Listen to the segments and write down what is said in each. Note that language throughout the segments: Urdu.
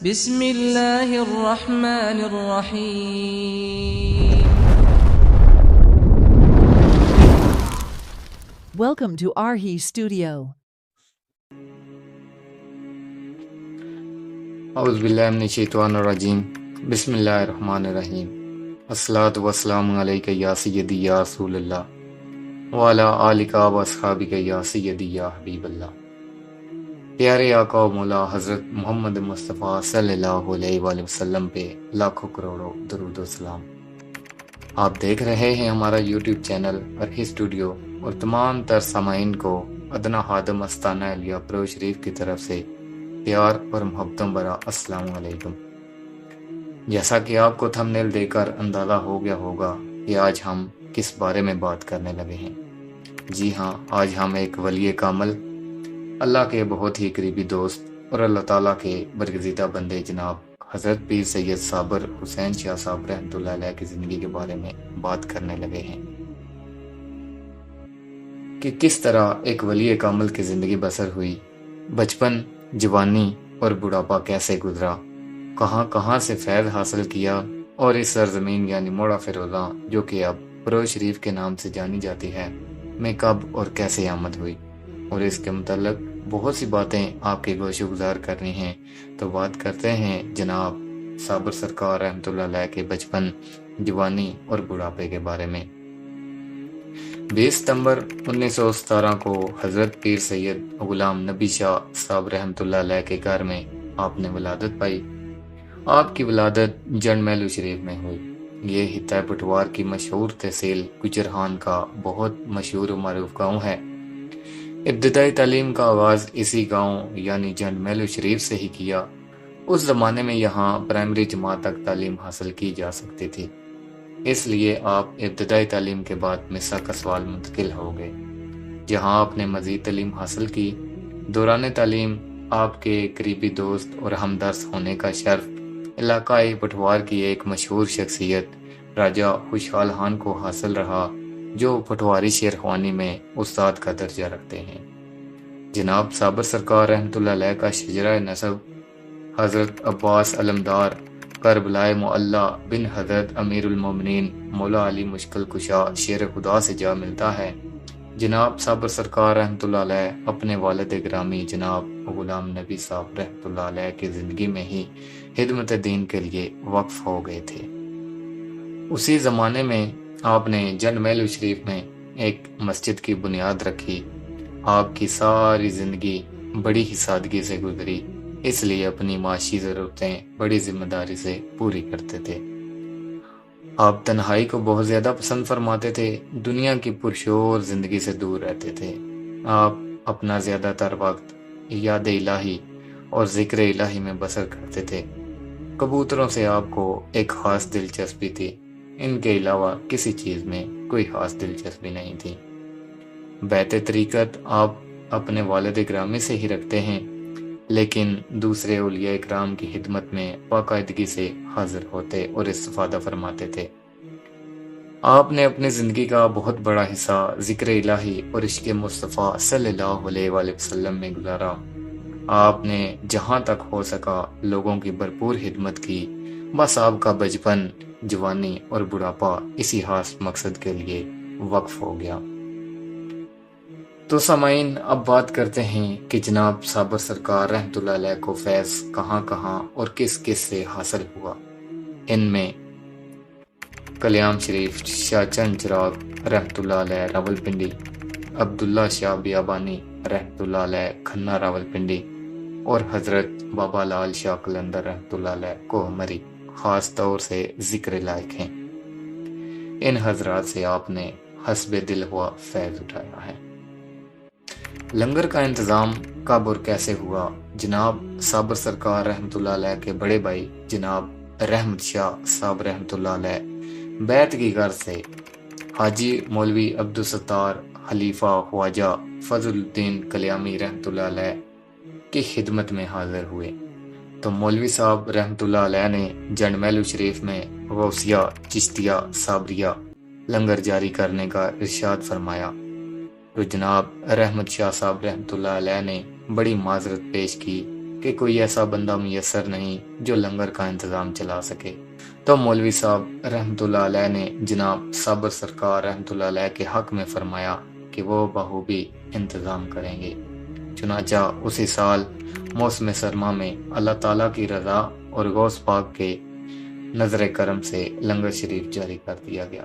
بسم اللہ الرحمن الرحیم. Welcome to Arhi Studio. اعوذ باللہ من الشیطان الرجیم. بسم اللہ الرحمن الرحیم. الصلاۃ والسلام علیک یا سیدی یا رسول اللہ وعلی آلک و اصحابک یا سیدی یا حبیب اللہ. پیارے آقا و مولا حضرت محمد مصطفیٰ صلی اللہ علیہ وآلہ وسلم پہ لاکھوں کروڑوں درود و سلام. آپ دیکھ رہے ہیں ہمارا یوٹیوب چینل ارہی اسٹوڈیو، اور تمام تر سامعین کو ادنا خادم استانہ علیہ پرو شریف کی طرف سے پیار اور محبتوں برا السلام علیکم. جیسا کہ آپ کو تھمبنیل دے کر اندازہ ہو گیا ہوگا کہ آج ہم کس بارے میں بات کرنے لگے ہیں. جی ہاں، آج ہم ایک ولی کامل، اللہ کے بہت ہی قریبی دوست اور اللہ تعالیٰ کے برگزیدہ بندے جناب حضرت پیر سید صابر حسین شاہ صاحب رحمۃ اللہ علیہ کی زندگی کے بارے میں بات کرنے لگے ہیں کہ کس طرح ایک ولی کامل کی زندگی بسر ہوئی، بچپن، جوانی اور بڑھاپا کیسے گزرا، کہاں کہاں سے فیض حاصل کیا، اور اس سرزمین یعنی موڑا فیروزہ جو کہ اب پرو شریف کے نام سے جانی جاتی ہے میں کب اور کیسے آمد ہوئی، اور اس کے متعلق بہت سی باتیں آپ کے گوش گزار کرنی ہیں. تو بات کرتے ہیں جناب صابر سرکار رحمۃ اللہ علیہ کے بچپن، جوانی اور بڑھاپے کے بارے میں. 20 ستمبر 1917 کو حضرت پیر سید غلام نبی شاہ صاحب رحمۃ اللہ علیہ کے گھر میں آپ نے ولادت پائی. آپ کی ولادت جنڈ میلو شریف میں ہوئی. یہ حطہ پٹوار کی مشہور تحصیل گجرہان کا بہت مشہور و معروف گاؤں ہے. ابتدائی تعلیم کا آغاز اسی گاؤں یعنی جنڈ میلو شریف سے ہی کیا. اس زمانے میں یہاں پرائمری جماعت تک تعلیم حاصل کی جا سکتی تھی، اس لیے آپ ابتدائی تعلیم کے بعد مصر قصوال منتقل ہو گئے، جہاں آپ نے مزید تعلیم حاصل کی. دوران تعلیم آپ کے قریبی دوست اور ہمدرس ہونے کا شرف علاقائی پٹوار کی ایک مشہور شخصیت راجہ خوشحال خان کو حاصل رہا، جو پٹواری شعر خوانی میں استاد کا درجہ رکھتے ہیں. جناب صابر سرکار رحمۃ اللہ علیہ کا شجرہ نسب حضرت عباس علمدار کربلائے معلیٰ بن حضرت امیر المومنین مولا علی مشکل کشا شیر خدا سے جا ملتا ہے. جناب صابر سرکار رحمۃ اللہ علیہ اپنے والد گرامی جناب غلام نبی صاحب رحمۃ اللہ علیہ کی زندگی میں ہی خدمت دین کے لیے وقف ہو گئے تھے. اسی زمانے میں آپ نے جنڈ میلو شریف میں ایک مسجد کی بنیاد رکھی. آپ کی ساری زندگی بڑی ہی سادگی سے گزری، اس لیے اپنی معاشی ضرورتیں بڑی ذمہ داری سے پوری کرتے تھے. آپ تنہائی کو بہت زیادہ پسند فرماتے تھے، دنیا کی پرشور زندگی سے دور رہتے تھے. آپ اپنا زیادہ تر وقت یاد الہی اور ذکر الہی میں بسر کرتے تھے. کبوتروں سے آپ کو ایک خاص دلچسپی تھی، ان کے علاوہ کسی چیز میں کوئی خاص دلچسپی نہیں تھی. بیت طریقت آپ اپنے والد گرامی سے ہی رکھتے ہیں، لیکن دوسرے اولیاء اکرام کی خدمت میں باقاعدگی سے حاضر ہوتے اور استفادہ فرماتے تھے. آپ نے اپنی زندگی کا بہت بڑا حصہ ذکر الہی اور عشق مصطفیٰ صلی اللہ علیہ وآلہ وسلم میں گزارا. آپ نے جہاں تک ہو سکا لوگوں کی بھرپور خدمت کی. بس آپ کا بچپن، جوانی اور بڑھاپا اسی خاص مقصد کے لیے وقف ہو گیا. تو سامعین، اب بات کرتے ہیں کہ جناب صابر سرکار رحمۃ اللہ علیہ کو فیض کہاں کہاں اور کس کس سے حاصل ہوا. ان میں کلیام شریف شاہ چند چراغ رحمۃ اللہ علیہ راولپنڈی، عبداللہ شاہ بیابانی رحمۃ اللہ علیہ کھنہ راولپنڈی، اور حضرت بابا لال شاہ قلندر رحمۃ اللہ علیہ کوہمری خاص طور سے ذکر لائق ہیں. ان حضرات سے آپ نے حسب دل ہوا فیض اٹھایا ہے. لنگر کا انتظام کب اور کیسے ہوا؟ جناب صابر سرکار رحمۃ اللہ علیہ کے بڑے بھائی جناب رحمت شاہ صاحب رحمۃ اللہ علیہ بیت کی غرض سے حاجی مولوی عبدالستار خلیفہ خواجہ فضل الدین کلیامی رحمۃ اللہ علیہ کی خدمت میں حاضر ہوئے. تو مولوی صاحب رحمۃ اللہ علیہ نے جنڈ میلو شریف میں غوثیہ، چشتیہ، صابریہ لنگر جاری کرنے کا ارشاد فرمایا. تو جناب رحمت شاہ صاحب رحمۃ اللہ علیہ نے بڑی معذرت پیش کی کہ کوئی ایسا بندہ میسر نہیں جو لنگر کا انتظام چلا سکے، تو مولوی صاحب رحمۃ اللہ علیہ نے جناب صابر سرکار رحمۃ اللہ علیہ کے حق میں فرمایا کہ وہ بخوبی انتظام کریں گے۔ چنانچہ اسی سال موسم سرما میں اللہ تعالیٰ کی رضا اور غوث پاک کے نظر کرم سے لنگر شریف جاری کر دیا گیا۔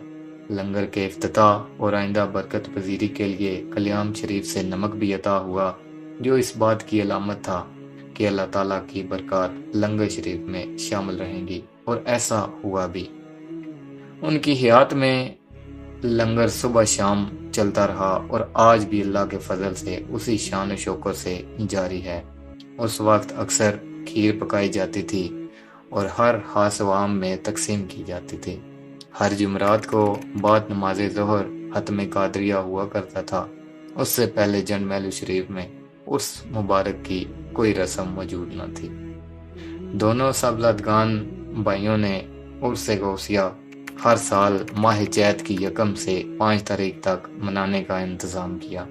لنگر کے افتتاح اور آئندہ برکت پذیری کے لیے کلیام شریف سے نمک بھی عطا ہوا، جو اس بات کی علامت تھا کہ اللہ تعالیٰ کی برکات لنگر شریف میں شامل رہیں گی، اور ایسا ہوا بھی۔ ان کی حیات میں لنگر صبح شام چلتا رہا اور آج بھی اللہ کے فضل سے اسی شان و شوکت سے جاری ہے۔ اس وقت اکثر کھیر پکائی جاتی تھی اور ہر خاص و عام میں تقسیم کی جاتی تھی۔ ہر جمعرات کو بعد نماز ظہر ختم قادریہ ہوا کرتا تھا۔ اس سے پہلے جنڈ محل شریف میں اس مبارک کی کوئی رسم موجود نہ تھی۔ دونوں سبلتگان بھائیوں نے عرس غوثیہ ہر سال ماہ چیت کی 1 سے 5 تاریخ تک منانے کا انتظام کیا۔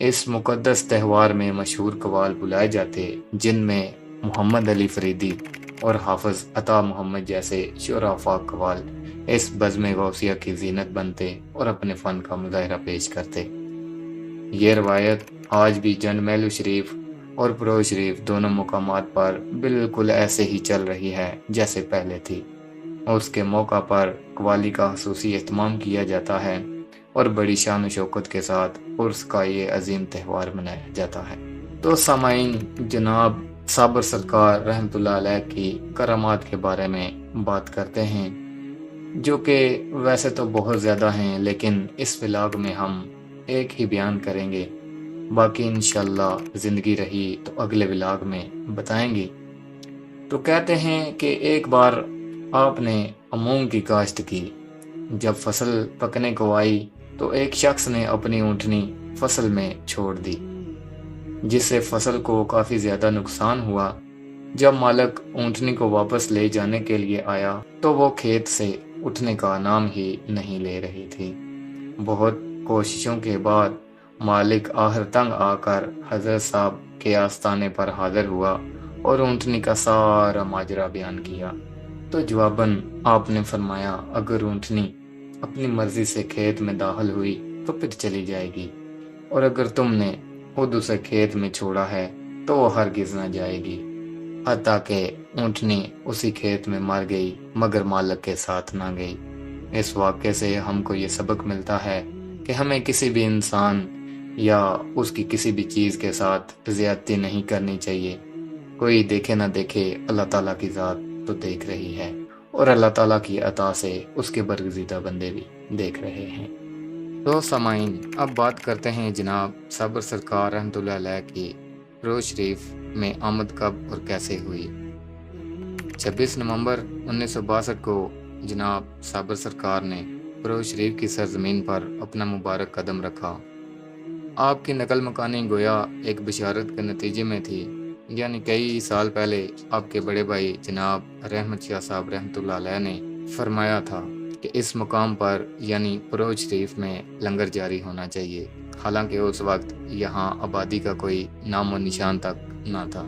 اس مقدس تہوار میں مشہور قوال بلائے جاتے، جن میں محمد علی فریدی اور حافظ عطا محمد جیسے شعراء قوال اس بزم غوثیہ کی زینت بنتے اور اپنے فن کا مظاہرہ پیش کرتے۔ یہ روایت آج بھی جنڈ محل شریف اور پرو شریف دونوں مقامات پر بالکل ایسے ہی چل رہی ہے جیسے پہلے تھی۔ اس کے موقع پر قوالی کا خصوصی اہتمام کیا جاتا ہے اور بڑی شان و شوکت کے ساتھ عرس کا یہ عظیم تہوار منایا جاتا ہے۔ تو سامعین، جناب صابر سرکار رحمۃ اللہ علیہ کی کرامات کے بارے میں بات کرتے ہیں، جو کہ ویسے تو بہت زیادہ ہیں، لیکن اس ولاگ میں ہم ایک ہی بیان کریں گے، باقی انشاءاللہ زندگی رہی تو اگلے ولاگ میں بتائیں گے۔ تو کہتے ہیں کہ ایک بار آپ نے امونگ کی کاشت کی۔ جب فصل پکنے کو آئی تو ایک شخص نے اپنی اونٹنی فصل میں چھوڑ دی، جس سے فصل کو کافی زیادہ نقصان ہوا۔ جب مالک اونٹنی کو واپس لے جانے کے لیے آیا تو وہ کھیت سے اٹھنے کا نام ہی نہیں لے رہی تھی۔ بہت کوششوں کے بعد مالک آخر تنگ آ کر حضرت صاحب کے آستانے پر حاضر ہوا اور اونٹنی کا سارا ماجرا بیان کیا۔ تو جواباً آپ نے فرمایا، اگر اونٹنی اپنی مرضی سے کھیت میں داخل ہوئی تو پھر چلی جائے گی، اور اگر تم نے خود اسے کھیت میں چھوڑا ہے تو وہ ہرگز نہ جائے گی، حتیٰ کہ اونٹنی اسی کھیت میں مر گئی مگر مالک کے ساتھ نہ گئی۔ اس واقعے سے ہم کو یہ سبق ملتا ہے کہ ہمیں کسی بھی انسان یا اس کی کسی بھی چیز کے ساتھ زیادتی نہیں کرنی چاہیے۔ کوئی دیکھے نہ دیکھے، اللہ تعالیٰ کی ذات تو دیکھ رہی ہے، اور اللہ تعالیٰ کی عطا سے اس کے برگزیدہ بندے بھی دیکھ رہے ہیں۔ تو سامعین، اب بات کرتے ہیں جناب صابر سرکار رحمۃ اللہ علیہ کی روز شریف میں آمد کب اور کیسے ہوئی۔ 26 نومبر 1962 کو جناب صابر سرکار نے روز شریف کی سرزمین پر اپنا مبارک قدم رکھا۔ آپ کی نقل مکانی گویا ایک بشارت کے نتیجے میں تھی، یعنی کئی سال پہلے آپ کے بڑے بھائی جناب رحمت شاہ صاحب رحمۃ اللہ علیہ نے فرمایا تھا کہ اس مقام پر یعنی پروج شریف میں لنگر جاری ہونا چاہیے، حالانکہ اس وقت یہاں آبادی کا کوئی نام و نشان تک نہ تھا۔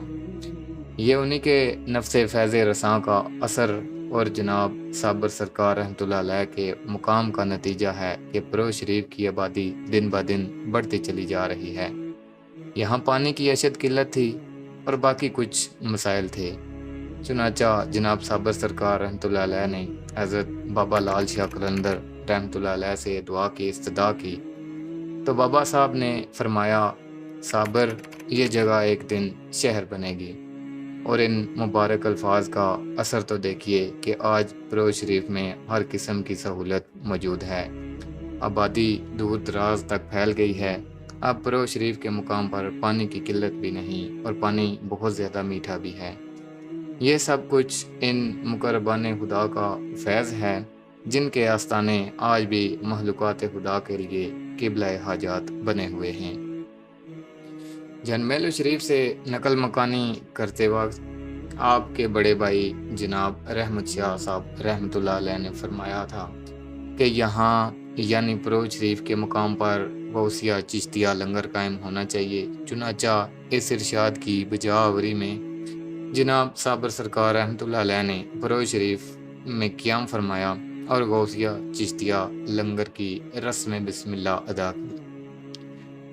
یہ انہی کے نفس فیض رساں کا اثر اور جناب صابر سرکار رحمۃ اللہ علیہ کے مقام کا نتیجہ ہے کہ پروج شریف کی آبادی دن بہ دن بڑھتی چلی جا رہی ہے۔ یہاں پانی کی اشد قلت تھی اور باقی کچھ مسائل تھے۔ چنانچہ جناب صابر سرکار رحمۃ اللہ علیہ نے حضرت بابا لال شاہ قلندر رحمۃ اللہ علیہ سے دعا کی استدعا کی، تو بابا صاحب نے فرمایا، صابر، یہ جگہ ایک دن شہر بنے گی، اور ان مبارک الفاظ کا اثر تو دیکھیے کہ آج پروج شریف میں ہر قسم کی سہولت موجود ہے، آبادی دور دراز تک پھیل گئی ہے۔ اب پروج شریف کے مقام پر پانی کی قلت بھی نہیں اور پانی بہت زیادہ میٹھا بھی ہے۔ یہ سب کچھ ان مقربان خدا کا فیض ہے، جن کے آستانے آج بھی مخلوقات خدا کے لیے قبلہ حاجات بنے ہوئے ہیں۔ جنڈ محل شریف سے نقل مکانی کرتے وقت آپ کے بڑے بھائی جناب رحمت شاہ صاحب رحمۃ اللہ علیہ نے فرمایا تھا کہ یہاں یعنی پروج شریف کے مقام پر غوثیہ چشتیہ لنگر قائم ہونا چاہیے۔ چنانچہ اس ارشاد کی بجاوری میں جناب صابر سرکار رحمۃ اللہ علیہ نے بروز شریف میں قیام فرمایا اور غوثیہ چشتیہ لنگر کی رسم بسم اللہ ادا کی۔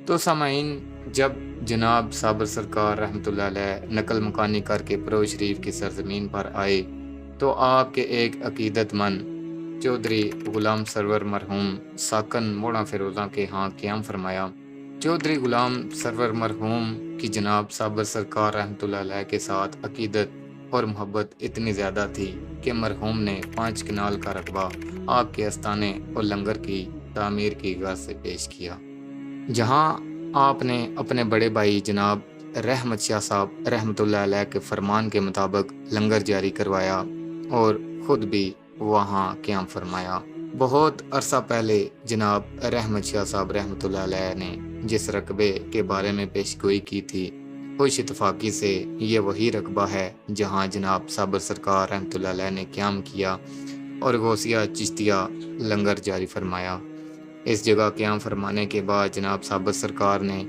تو سامعین، جب جناب صابر سرکار رحمۃ اللہ علیہ نقل مکانی کر کے بروز شریف کی سرزمین پر آئے تو آپ کے ایک عقیدت مند چودھری غلام سرور مرحوم ساکن موڑا فیروزہ کے ہاں قیام فرمایا۔ چودھری غلام سرور مرحوم کی جناب صابر سرکار رحمۃ اللہ علیہ کے ساتھ عقیدت اور محبت اتنی زیادہ تھی کہ مرحوم نے 5 کنال کا رقبہ آپ کے استانے اور لنگر کی تعمیر کی غرض سے پیش کیا، جہاں آپ نے اپنے بڑے بھائی جناب رحمت شاہ صاحب رحمۃ اللہ علیہ کے فرمان کے مطابق لنگر جاری کروایا اور خود بھی وہاں قیام فرمایا۔ بہت عرصہ پہلے جناب رحمت شاہ صاحب رحمۃ اللہ علیہ نے جس رقبے کے بارے میں پیش گوئی کی تھی، خوش اتفاقی سے یہ وہی رقبہ ہے جہاں جناب صابر سرکار رحمۃ اللہ علیہ نے قیام کیا اور غوثیہ چشتیہ لنگر جاری فرمایا۔ اس جگہ قیام فرمانے کے بعد جناب صابر سرکار نے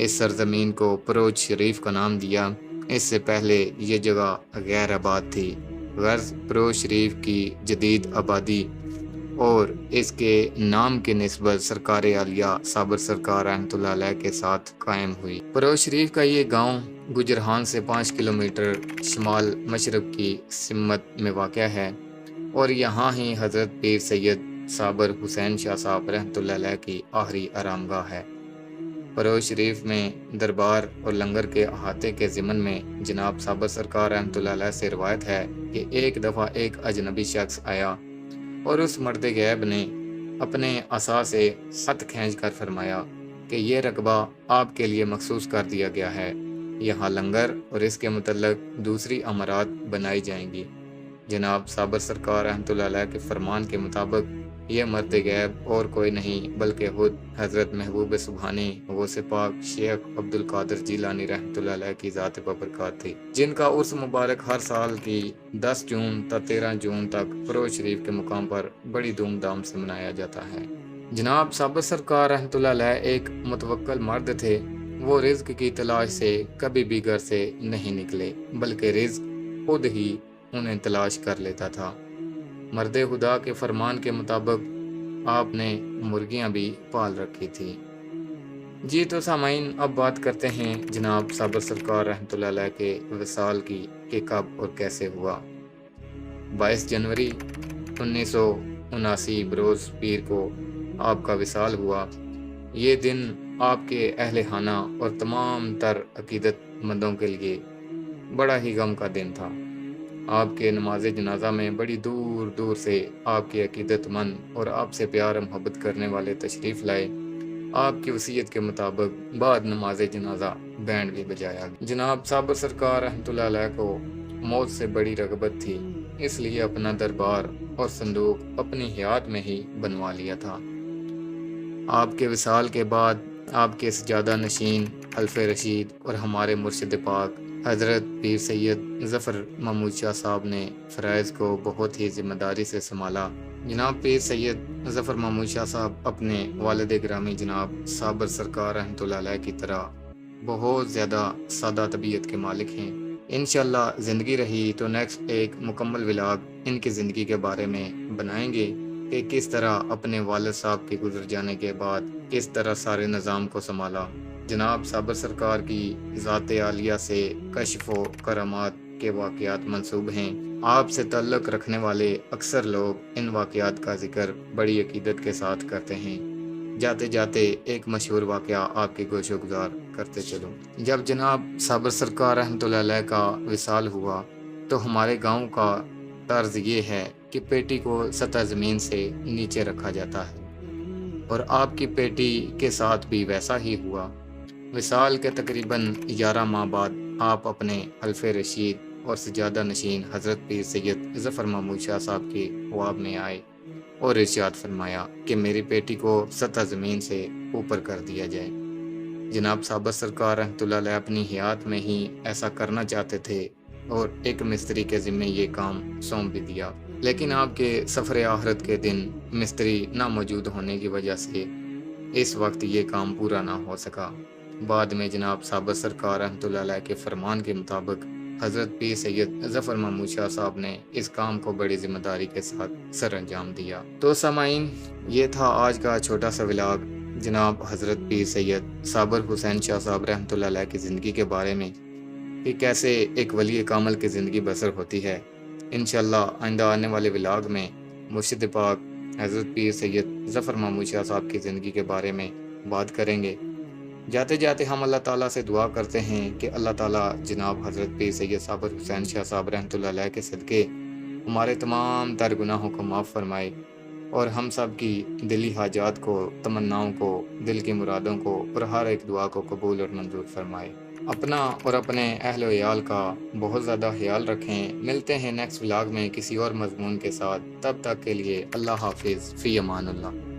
اس سرزمین کو بروز شریف کا نام دیا۔ اس سے پہلے یہ جگہ غیر آباد تھی، غرض بروز شریف کی جدید آبادی اور اس کے نام کے نسبت سرکار عالیہ صابر سرکار رحمۃ اللہ علیہ کے ساتھ قائم ہوئی۔ بروز شریف کا یہ گاؤں گجرہان سے 5 کلومیٹر شمال مشرق کی سمت میں واقع ہے اور یہاں ہی حضرت پیر سید صابر حسین شاہ صاحب رحمۃ اللہ علیہ کی آخری آرام گاہ ہے۔ بروز شریف میں دربار اور لنگر کے احاطے کے ضمن میں جناب صابر سرکار رحمۃ اللہ علیہ سے روایت ہے کہ ایک دفعہ ایک اجنبی شخص آیا اور اس مرد غیب نے اپنے عصا سے خط کھینچ کر فرمایا کہ یہ رقبہ آپ کے لیے مخصوص کر دیا گیا ہے، یہاں لنگر اور اس کے متعلق دوسری امارات بنائی جائیں گی۔ جناب صابر سرکار رحمۃ اللہ علیہ کے فرمان کے مطابق یہ مرد غیب اور کوئی نہیں بلکہ خود حضرت محبوب سبحانی غوث پاک شیخ عبد القادر جیلانی رحمۃ اللہ علیہ کی ذات ببرکات تھی، جن کا عرس مبارک ہر سال کی 10 جون تا 13 جون تک بروز شریف کے مقام پر بڑی دھوم دھام سے منایا جاتا ہے۔ جناب صابر سرکار رحمۃ اللہ علیہ ایک متوکل مرد تھے۔ وہ رزق کی تلاش سے کبھی بھی گھر سے نہیں نکلے بلکہ رزق خود ہی انہیں تلاش کر لیتا تھا۔ مرد خدا کے فرمان کے مطابق آپ نے مرغیاں بھی پال رکھی تھی۔ جی تو سامعین، اب بات کرتے ہیں جناب صابر سرکار رحمۃ اللہ علیہ کے وصال کی کہ کب اور کیسے ہوا۔ 22 جنوری 1979 بروز پیر کو آپ کا وصال ہوا۔ یہ دن آپ کے اہل خانہ اور تمام تر عقیدت مندوں کے لیے بڑا ہی غم کا دن تھا۔ آپ کے نماز جنازہ میں بڑی دور دور سے آپ کے عقیدت مند اور آپ سے پیار و محبت کرنے والے تشریف لائے۔ آپ کی وصیت کے مطابق بعد نماز جنازہ بینڈ بھی بجایا۔ جناب صابر سرکار رحمۃ اللہ علیہ کو موت سے بڑی رغبت تھی، اس لیے اپنا دربار اور صندوق اپنی حیات میں ہی بنوا لیا تھا۔ آپ کے وصال کے بعد آپ کے سجادہ نشین حلف رشید اور ہمارے مرشد پاک حضرت پیر سید ظفر محمود شاہ صاحب نے فرائض کو بہت ہی ذمہ داری سے سنبھالا۔ جناب پیر سید ظفر محمود شاہ صاحب اپنے والد گرامی جناب صابر سرکار رحمۃ اللہ علیہ کی طرح بہت زیادہ سادہ طبیعت کے مالک ہیں۔ انشاءاللہ زندگی رہی تو نیکسٹ ایک مکمل ولاگ ان کی زندگی کے بارے میں بنائیں گے کہ کس طرح اپنے والد صاحب کے گزر جانے کے بعد کس طرح سارے نظام کو سنبھالا۔ جناب صابر سرکار کی ذات عالیہ سے کشف و کرامات کے واقعات منسوب ہیں۔ آپ سے تعلق رکھنے والے اکثر لوگ ان واقعات کا ذکر بڑی عقیدت کے ساتھ کرتے ہیں۔ جاتے جاتے ایک مشہور واقعہ آپ کے گوش و گزار کرتے چلوں۔ جب جناب صابر سرکار رحمۃ اللہ علیہ کا وصال ہوا تو ہمارے گاؤں کا طرز یہ ہے کہ پیٹی کو سطح زمین سے نیچے رکھا جاتا ہے اور آپ کی پیٹی کے ساتھ بھی ویسا ہی ہوا۔ وصال کے تقریباً 11 ماہ بعد آپ اپنے حلف رشید اور سجادہ نشین حضرت پیر سید ظفر محمود شاہ صاحب کی خواب میں آئے اور ارشاد فرمایا کہ میری پیٹی کو سطح زمین سے اوپر کر دیا جائے۔ جناب صابر سرکار رحمۃ اللہ علیہ اپنی حیات میں ہی ایسا کرنا چاہتے تھے اور ایک مستری کے ذمے یہ کام سونپ بھی دیا، لیکن آپ کے سفر آخرت کے دن مستری نہ موجود ہونے کی وجہ سے اس وقت یہ کام پورا نہ ہو سکا۔ بعد میں جناب صابر سرکار رحمۃ اللہ علیہ کے فرمان کے مطابق حضرت پیر سید ظفر محمود شاہ صاحب نے اس کام کو بڑی ذمہ داری کے ساتھ سر انجام دیا۔ تو سامعین، یہ تھا آج کا چھوٹا سا ولاگ جناب حضرت پیر سید صابر حسین شاہ صاحب رحمۃ اللہ علیہ کی زندگی کے بارے میں کہ کیسے ایک ولی کامل کی زندگی بسر ہوتی ہے۔ انشاءاللہ آئندہ آنے والے ولاگ میں مرشد پاک حضرت پیر سید ظفر محمود شاہ صاحب کی زندگی کے بارے میں بات کریں گے۔ جاتے جاتے ہم اللہ تعالیٰ سے دعا کرتے ہیں کہ اللہ تعالیٰ جناب حضرت پیر سید صابر حسین شاہ صاحب رحمۃ اللہ علیہ کے صدقے ہمارے تمام تر گناہوں کو معاف فرمائے اور ہم سب کی دلی حاجات کو، تمناؤں کو، دل کی مرادوں کو اور ہر ایک دعا کو قبول اور منظور فرمائے۔ اپنا اور اپنے اہل و عیال کا بہت زیادہ خیال رکھیں۔ ملتے ہیں نیکسٹ ولاگ میں کسی اور مضمون کے ساتھ، تب تک کے لیے اللہ حافظ، فی امان اللہ۔